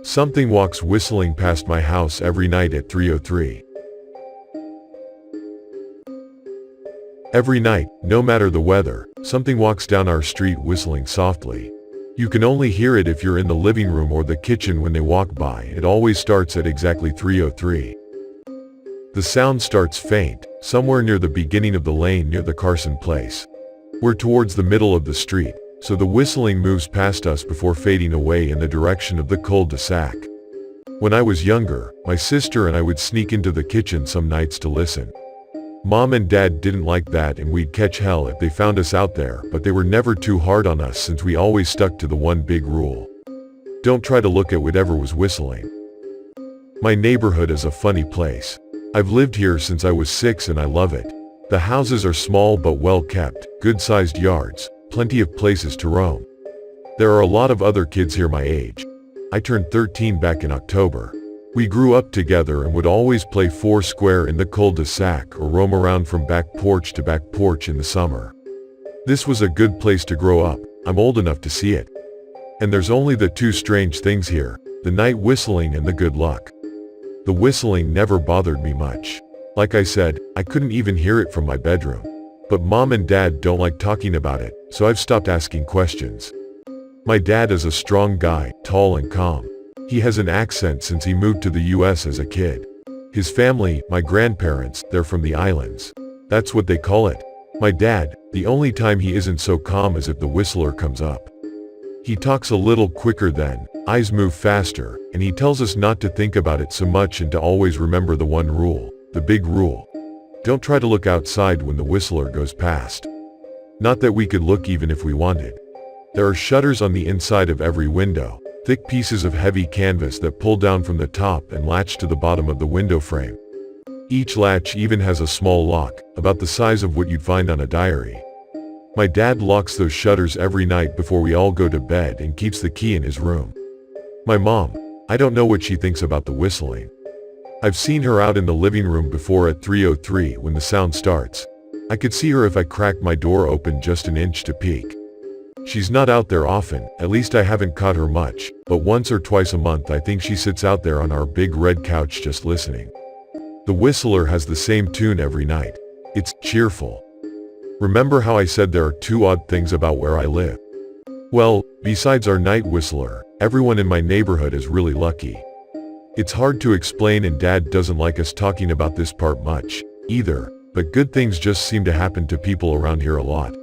Something walks whistling past my house every night at 3:03. Every night, no matter the weather, something walks down our street whistling softly. You can only hear it if you're in the living room or the kitchen when they walk by. It always starts at exactly 3:03. The sound starts faint, somewhere near the beginning of the lane near the Carson place. We're towards the middle of the street, so the whistling moves past us before fading away in the direction of the cul-de-sac. When I was younger, my sister and I would sneak into the kitchen some nights to listen. Mom and Dad didn't like that and we'd catch hell if they found us out there, but they were never too hard on us since we always stuck to the one big rule. Don't try to look at whatever was whistling. My neighborhood is a funny place. I've lived here since I was 6 and I love it. The houses are small but well kept, good-sized yards, plenty of places to roam. There are a lot of other kids here my age. I turned 13 back in October. We grew up together and would always play foursquare in the cul-de-sac or roam around from back porch to back porch in the summer. This was a good place to grow up. I'm old enough to see it. And there's only the two strange things here, the night whistling and the good luck. The whistling never bothered me much. Like I said, I couldn't even hear it from my bedroom. But Mom and Dad don't like talking about it, so I've stopped asking questions. My dad is a strong guy, tall and calm. He has an accent since he moved to the US as a kid. His family, my grandparents, they're from the islands. That's what they call it. My dad, the only time he isn't so calm is if the whistler comes up. He talks a little quicker then, eyes move faster, and he tells us not to think about it so much and to always remember the one rule, the big rule. Don't try to look outside when the whistler goes past. Not that we could look even if we wanted. There are shutters on the inside of every window, thick pieces of heavy canvas that pull down from the top and latch to the bottom of the window frame. Each latch even has a small lock, about the size of what you'd find on a diary. My dad locks those shutters every night before we all go to bed and keeps the key in his room. My mom, I don't know what she thinks about the whistling. I've seen her out in the living room before at 3:03 when the sound starts. I could see her if I cracked my door open just an inch to peek. She's not out there often, at least I haven't caught her much, but once or twice a month I think she sits out there on our big red couch just listening. The whistler has the same tune every night. It's cheerful. Remember how I said there are two odd things about where I live? Well, besides our night whistler, everyone in my neighborhood is really lucky. It's hard to explain and Dad doesn't like us talking about this part much, either, but good things just seem to happen to people around here a lot.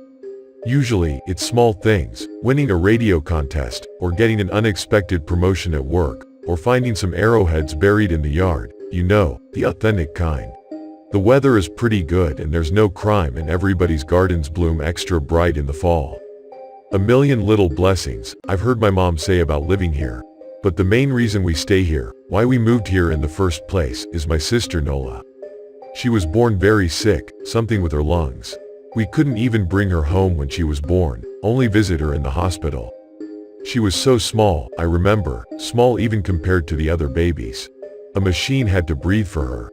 Usually, it's small things, winning a radio contest, or getting an unexpected promotion at work, or finding some arrowheads buried in the yard, you know, the authentic kind. The weather is pretty good and there's no crime and everybody's gardens bloom extra bright in the fall. A million little blessings, I've heard my mom say about living here. But the main reason we stay here, why we moved here in the first place, is my sister Nola. She was born very sick, something with her lungs. We couldn't even bring her home when she was born, only visit her in the hospital. She was so small, I remember, small even compared to the other babies. A machine had to breathe for her.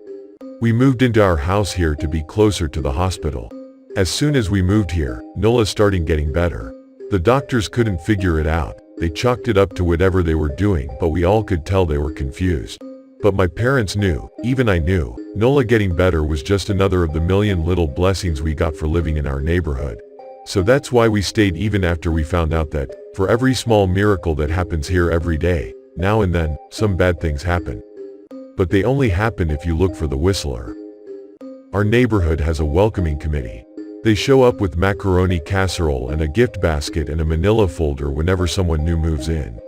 We moved into our house here to be closer to the hospital. As soon as we moved here, Nola started getting better. The doctors couldn't figure it out. They chalked it up to whatever they were doing, but we all could tell they were confused. But my parents knew, even I knew, Nola getting better was just another of the million little blessings we got for living in our neighborhood. So that's why we stayed even after we found out that, for every small miracle that happens here every day, now and then, some bad things happen. But they only happen if you look for the whistler. Our neighborhood has a welcoming committee. They show up with macaroni casserole and a gift basket and a manila folder whenever someone new moves in.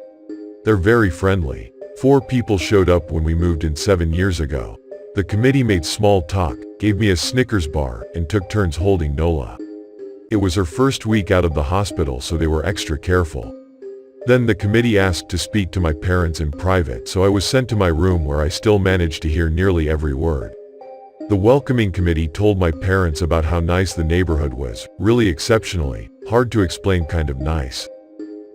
They're very friendly. 4 people showed up when we moved in 7 years ago. The committee made small talk, gave me a Snickers bar, and took turns holding Nola. It was her first week out of the hospital, so they were extra careful. Then the committee asked to speak to my parents in private, so I was sent to my room where I still managed to hear nearly every word. The welcoming committee told my parents about how nice the neighborhood was, really exceptionally, hard to explain kind of nice.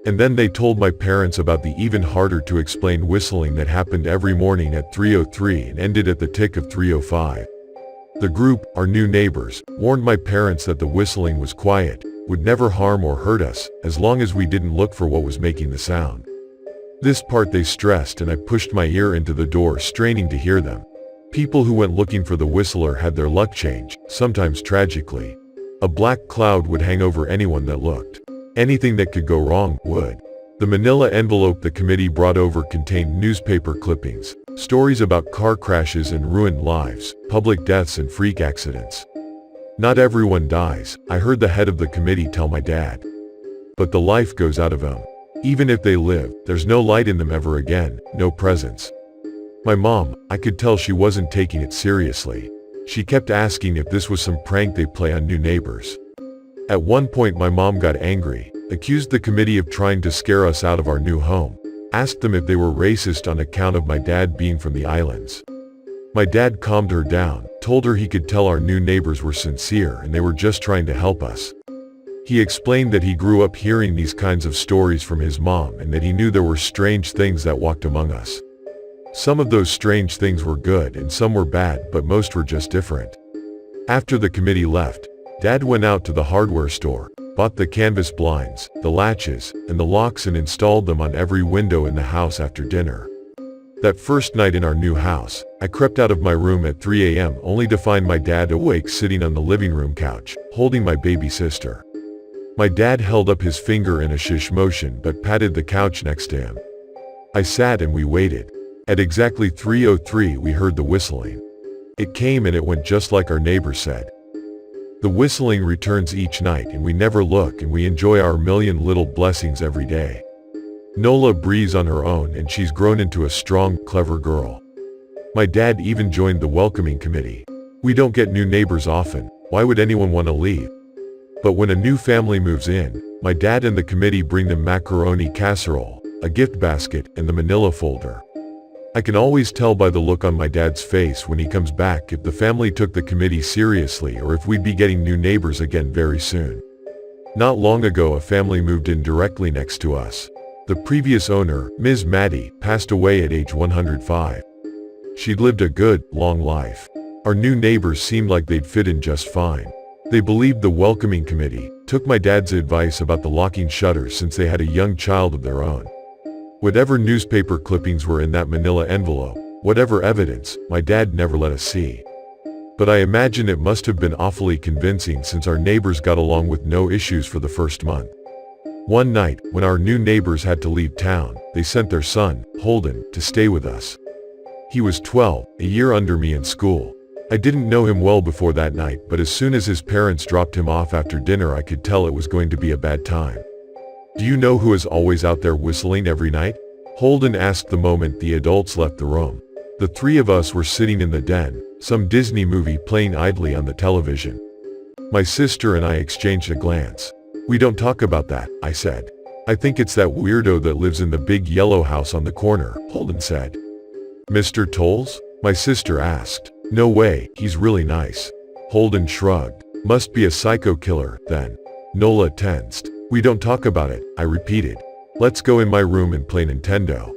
And then they told my parents about the even harder to explain whistling that happened every morning at 3:03 and ended at the tick of 3:05. The group, our new neighbors, warned my parents that the whistling was quiet, would never harm or hurt us, as long as we didn't look for what was making the sound. This part they stressed, and I pushed my ear into the door, straining to hear them. People who went looking for the whistler had their luck change, sometimes tragically. A black cloud would hang over anyone that looked. Anything that could go wrong would. The manila envelope the committee brought over contained newspaper clippings, stories about car crashes and ruined lives, public deaths and freak accidents. Not everyone dies, I heard the head of the committee tell my dad. But the life goes out of them. Even if they live, there's no light in them ever again, no presence. My mom, I could tell she wasn't taking it seriously. She kept asking if this was some prank they play on new neighbors. At one point my mom got angry, accused the committee of trying to scare us out of our new home, asked them if they were racist on account of my dad being from the islands. My dad calmed her down, told her he could tell our new neighbors were sincere and they were just trying to help us. He explained that he grew up hearing these kinds of stories from his mom and that he knew there were strange things that walked among us. Some of those strange things were good and some were bad, but most were just different. After the committee left, Dad went out to the hardware store, bought the canvas blinds, the latches, and the locks and installed them on every window in the house after dinner. That first night in our new house, I crept out of my room at 3 a.m. only to find my dad awake sitting on the living room couch, holding my baby sister. My dad held up his finger in a shish motion but patted the couch next to him. I sat and we waited. At exactly 3:03 we heard the whistling. It came and it went just like our neighbor said. The whistling returns each night and we never look and we enjoy our million little blessings every day. Nola breathes on her own and she's grown into a strong, clever girl. My dad even joined the welcoming committee. We don't get new neighbors often, why would anyone want to leave? But when a new family moves in, my dad and the committee bring them macaroni casserole, a gift basket, and the manila folder. I can always tell by the look on my dad's face when he comes back if the family took the committee seriously or if we'd be getting new neighbors again very soon. Not long ago a family moved in directly next to us. The previous owner, Ms. Maddie, passed away at age 105. She'd lived a good, long life. Our new neighbors seemed like they'd fit in just fine. They believed the welcoming committee, took my dad's advice about the locking shutters since they had a young child of their own. Whatever newspaper clippings were in that manila envelope, whatever evidence, my dad never let us see. But I imagine it must have been awfully convincing since our neighbors got along with no issues for the first month. One night, when our new neighbors had to leave town, they sent their son, Holden, to stay with us. He was 12, a year under me in school. I didn't know him well before that night, but as soon as his parents dropped him off after dinner I could tell it was going to be a bad time. Do you know who is always out there whistling every night? Holden asked the moment the adults left the room. The three of us were sitting in the den, some Disney movie playing idly on the television. My sister and I exchanged a glance. We don't talk about that, I said. I think it's that weirdo that lives in the big yellow house on the corner, Holden said. Mr. Tolles? My sister asked. No way, he's really nice. Holden shrugged. Must be a psycho killer, then. Nola tensed. We don't talk about it, I repeated. Let's go in my room and play Nintendo.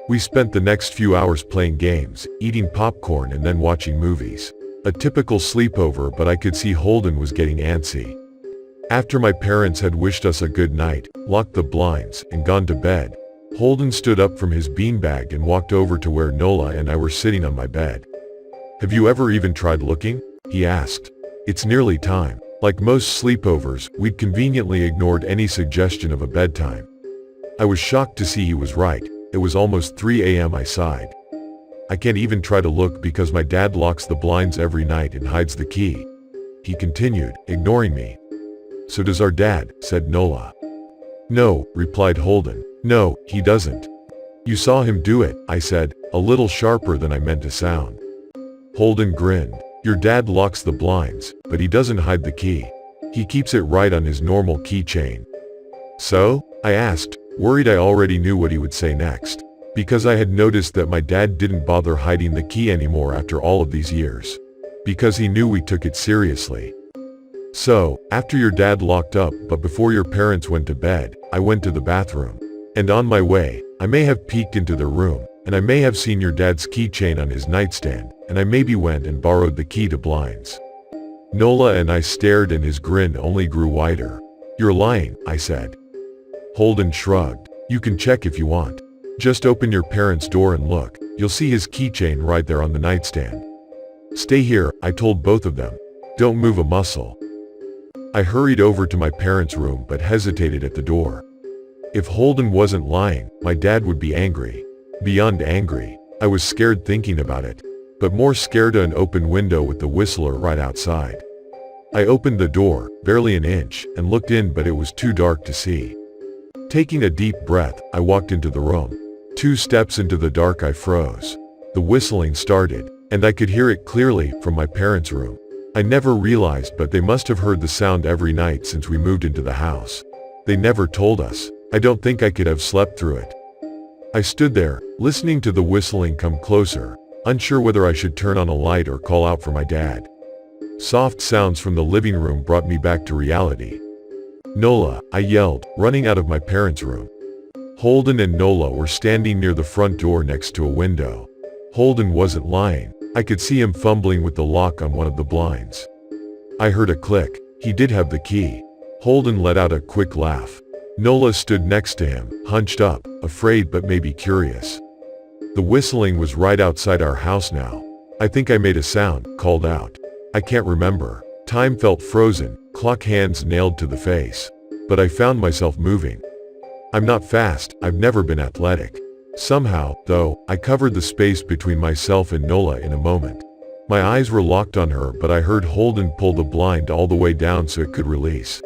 We spent the next few hours playing games, eating popcorn and then watching movies. A typical sleepover, but I could see Holden was getting antsy. After my parents had wished us a good night, locked the blinds, and gone to bed, Holden stood up from his beanbag and walked over to where Nola and I were sitting on my bed. Have you ever even tried looking? He asked. It's nearly time. Like most sleepovers, we'd conveniently ignored any suggestion of a bedtime. I was shocked to see he was right. It was almost 3 a.m. I sighed. I can't even try to look because my dad locks the blinds every night and hides the key. He continued, ignoring me. So does our dad, said Nola. No, replied Holden. No, he doesn't. You saw him do it, I said, a little sharper than I meant to sound. Holden grinned. Your dad locks the blinds, but he doesn't hide the key. He keeps it right on his normal keychain. So? I asked, worried I already knew what he would say next. Because I had noticed that my dad didn't bother hiding the key anymore after all of these years. Because he knew we took it seriously. So, after your dad locked up but before your parents went to bed, I went to the bathroom. And on my way, I may have peeked into the room, and I may have seen your dad's keychain on his nightstand, and I maybe went and borrowed the key to blinds. Nola and I stared and his grin only grew wider. You're lying, I said. Holden shrugged. You can check if you want. Just open your parents' door and look. You'll see his keychain right there on the nightstand. Stay here, I told both of them. Don't move a muscle. I hurried over to my parents' room but hesitated at the door. If Holden wasn't lying, my dad would be angry. Beyond angry, I was scared thinking about it, but more scared of an open window with the whistler right outside. I opened the door, barely an inch, and looked in, but it was too dark to see. Taking a deep breath, I walked into the room. 2 steps into the dark I froze. The whistling started, and I could hear it clearly from my parents' room. I never realized, but they must have heard the sound every night since we moved into the house. They never told us. I don't think I could have slept through it. I stood there, listening to the whistling come closer, unsure whether I should turn on a light or call out for my dad. Soft sounds from the living room brought me back to reality. "Nola," I yelled, running out of my parents' room. Holden and Nola were standing near the front door next to a window. Holden wasn't lying. I could see him fumbling with the lock on one of the blinds. I heard a click. He did have the key. Holden let out a quick laugh. Nola stood next to him, hunched up, afraid but maybe curious. The whistling was right outside our house now. "I think I made a sound," called out. I can't remember. Time felt frozen, clock hands nailed to the face. But I found myself moving. I'm not fast, I've never been athletic. Somehow, though, I covered the space between myself and Nola in a moment. My eyes were locked on her, but I heard Holden pull the blind all the way down so it could release.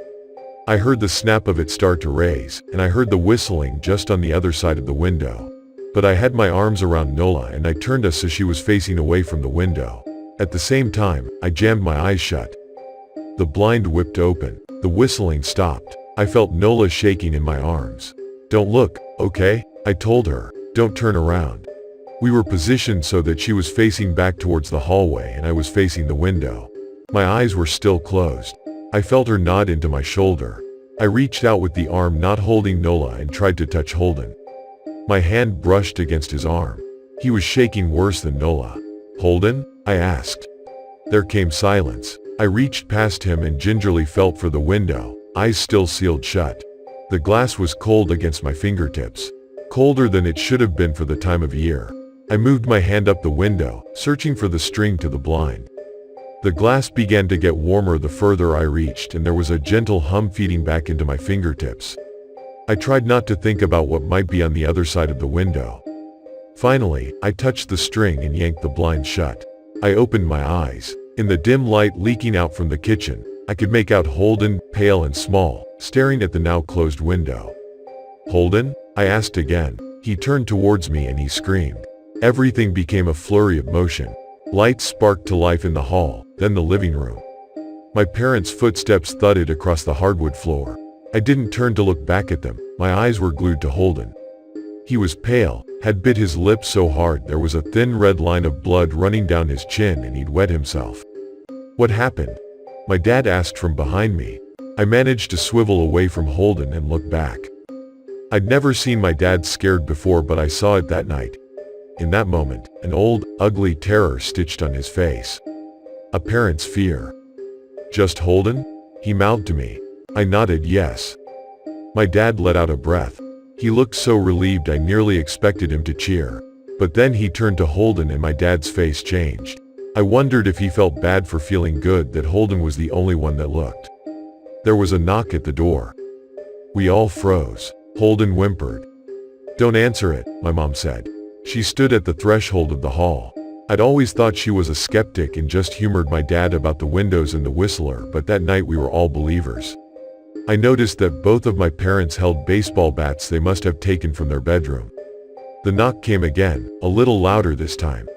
I heard the snap of it start to raise, and I heard the whistling just on the other side of the window. But I had my arms around Nola and I turned us so she was facing away from the window. At the same time, I jammed my eyes shut. The blind whipped open. The whistling stopped. I felt Nola shaking in my arms. "Don't look, okay?" I told her. "Don't turn around." We were positioned so that she was facing back towards the hallway and I was facing the window. My eyes were still closed. I felt her nod into my shoulder. I reached out with the arm not holding Nola and tried to touch Holden. My hand brushed against his arm. He was shaking worse than Nola. "Holden?" I asked. There came silence. I reached past him and gingerly felt for the window, eyes still sealed shut. The glass was cold against my fingertips. Colder than it should have been for the time of year. I moved my hand up the window, searching for the string to the blind. The glass began to get warmer the further I reached, and there was a gentle hum feeding back into my fingertips. I tried not to think about what might be on the other side of the window. Finally, I touched the string and yanked the blind shut. I opened my eyes. In the dim light leaking out from the kitchen, I could make out Holden, pale and small, staring at the now closed window. "Holden?" I asked again. He turned towards me and he screamed. Everything became a flurry of motion. Lights sparked to life in the hall, then the living room. My parents' footsteps thudded across the hardwood floor. I didn't turn to look back at them. My eyes were glued to Holden. He was pale, had bit his lip so hard there was a thin red line of blood running down his chin and he'd wet himself. "What happened?" my dad asked from behind me. I managed to swivel away from Holden and look back. I'd never seen my dad scared before, but I saw it that night. In that moment, an old, ugly terror stitched on his face. A parent's fear. "Just Holden?" he mouthed to me. I nodded yes. My dad let out a breath. He looked so relieved I nearly expected him to cheer. But then he turned to Holden and my dad's face changed. I wondered if he felt bad for feeling good that Holden was the only one that looked. There was a knock at the door. We all froze. Holden whimpered. "Don't answer it," my mom said. She stood at the threshold of the hall. I'd always thought she was a skeptic and just humored my dad about the windows and the whistler, but that night we were all believers. I noticed that both of my parents held baseball bats they must have taken from their bedroom. The knock came again, a little louder this time.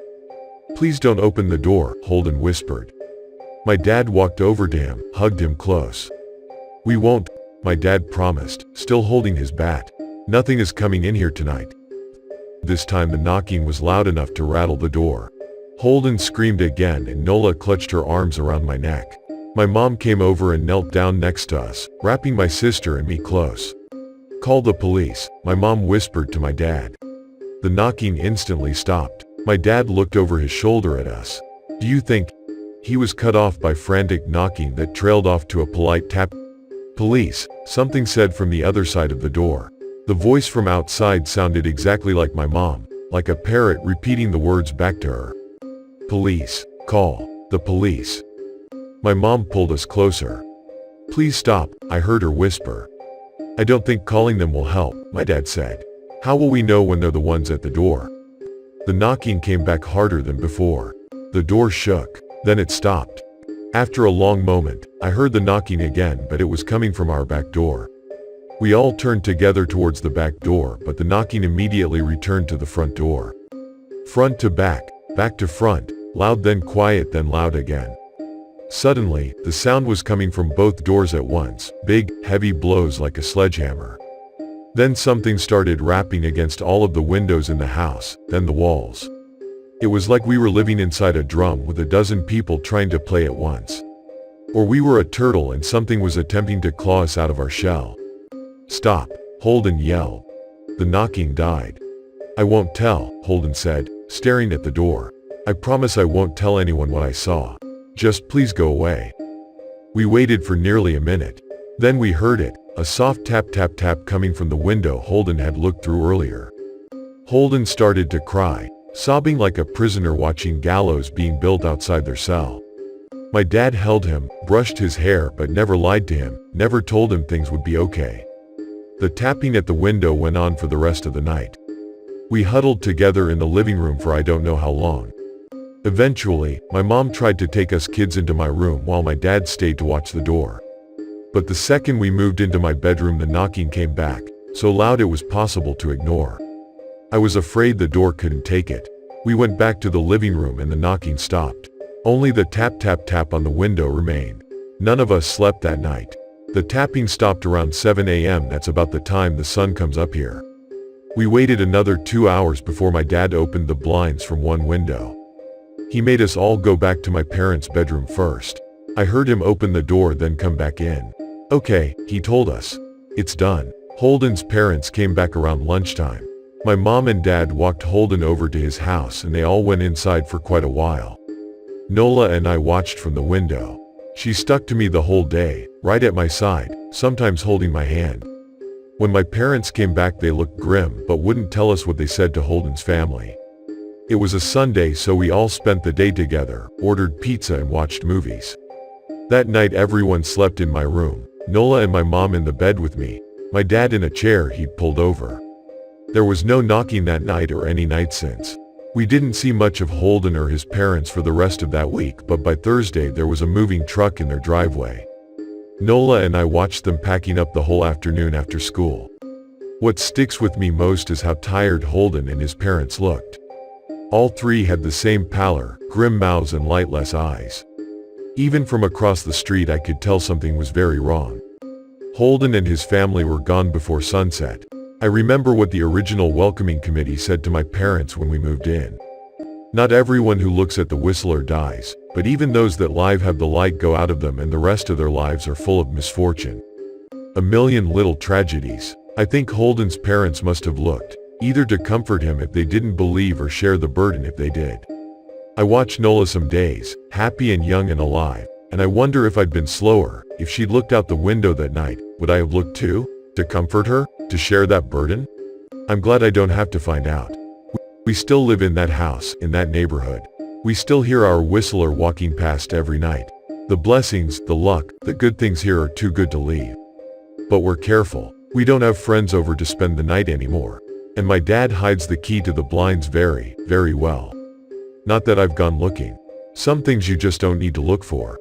"Please don't open the door," Holden whispered. My dad walked over to him, hugged him close. "We won't," my dad promised, still holding his bat. "Nothing is coming in here tonight." This time the knocking was loud enough to rattle the door. Holden screamed again and Nola clutched her arms around my neck. My mom came over and knelt down next to us, wrapping my sister and me close. "Call the police," my mom whispered to my dad. The knocking instantly stopped. My dad looked over his shoulder at us. "Do you think—" He was cut off by frantic knocking that trailed off to a polite tap. "Police," something said from the other side of the door. The voice from outside sounded exactly like my mom, like a parrot repeating the words back to her. Police. Call the police. My mom pulled us closer. Please stop, I heard her whisper. I don't think calling them will help, my dad said. How will we know when they're the ones at the door? The knocking came back harder than before. The door shook. Then it stopped. After a long moment, I heard the knocking again, but it was coming from our back door. We all turned together towards the back door, but the knocking immediately returned to the front door. Front to back to front, loud then quiet then loud again. Suddenly, the sound was coming from both doors at once, big, heavy blows like a sledgehammer. Then something started rapping against all of the windows in the house, then the walls. It was like we were living inside a drum with a dozen people trying to play at once. Or we were a turtle and something was attempting to claw us out of our shell. Stop, Holden yelled. The knocking died. I won't tell, Holden said, staring at the door. I promise I won't tell anyone what I saw. Just please go away. We waited for nearly a minute. Then we heard it, a soft tap tap tap coming from the window Holden had looked through earlier. Holden started to cry, sobbing like a prisoner watching gallows being built outside their cell. My dad held him, brushed his hair but never lied to him, never told him things would be okay. The tapping at the window went on for the rest of the night. We huddled together in the living room for I don't know how long. Eventually, my mom tried to take us kids into my room while my dad stayed to watch the door. But the second we moved into my bedroom the knocking came back, so loud it was possible to ignore. I was afraid the door couldn't take it. We went back to the living room and the knocking stopped. Only the tap tap tap on the window remained. None of us slept that night. The tapping stopped around 7 a.m. That's about the time the sun comes up here. We waited another 2 hours before my dad opened the blinds from one window. He made us all go back to my parents' bedroom first. I heard him open the door then come back in. Okay, he told us. It's done. Holden's parents came back around lunchtime. My mom and dad walked Holden over to his house and they all went inside for quite a while. Nola and I watched from the window. She stuck to me the whole day, right at my side, sometimes holding my hand. When my parents came back they looked grim but wouldn't tell us what they said to Holden's family. It was a Sunday so we all spent the day together, ordered pizza and watched movies. That night everyone slept in my room, Nola and my mom in the bed with me, my dad in a chair he'd pulled over. There was no knocking that night or any night since. We didn't see much of Holden or his parents for the rest of that week, but by Thursday there was a moving truck in their driveway. Nola and I watched them packing up the whole afternoon after school. What sticks with me most is how tired Holden and his parents looked. All three had the same pallor, grim mouths and lightless eyes. Even from across the street I could tell something was very wrong. Holden and his family were gone before sunset. I remember what the original welcoming committee said to my parents when we moved in. Not everyone who looks at the whistler dies, but even those that live have the light go out of them and the rest of their lives are full of misfortune. A million little tragedies. I think Holden's parents must have looked, either to comfort him if they didn't believe or share the burden if they did. I watched Nola some days, happy and young and alive, and I wonder if I'd been slower, if she'd looked out the window that night, would I have looked too? To comfort her? To share that burden? I'm glad I don't have to find out. We still live in that house, in that neighborhood. We still hear our whistler walking past every night. The blessings, the luck, the good things here are too good to leave. But we're careful. We don't have friends over to spend the night anymore. And my dad hides the key to the blinds very, very well. Not that I've gone looking. Some things you just don't need to look for.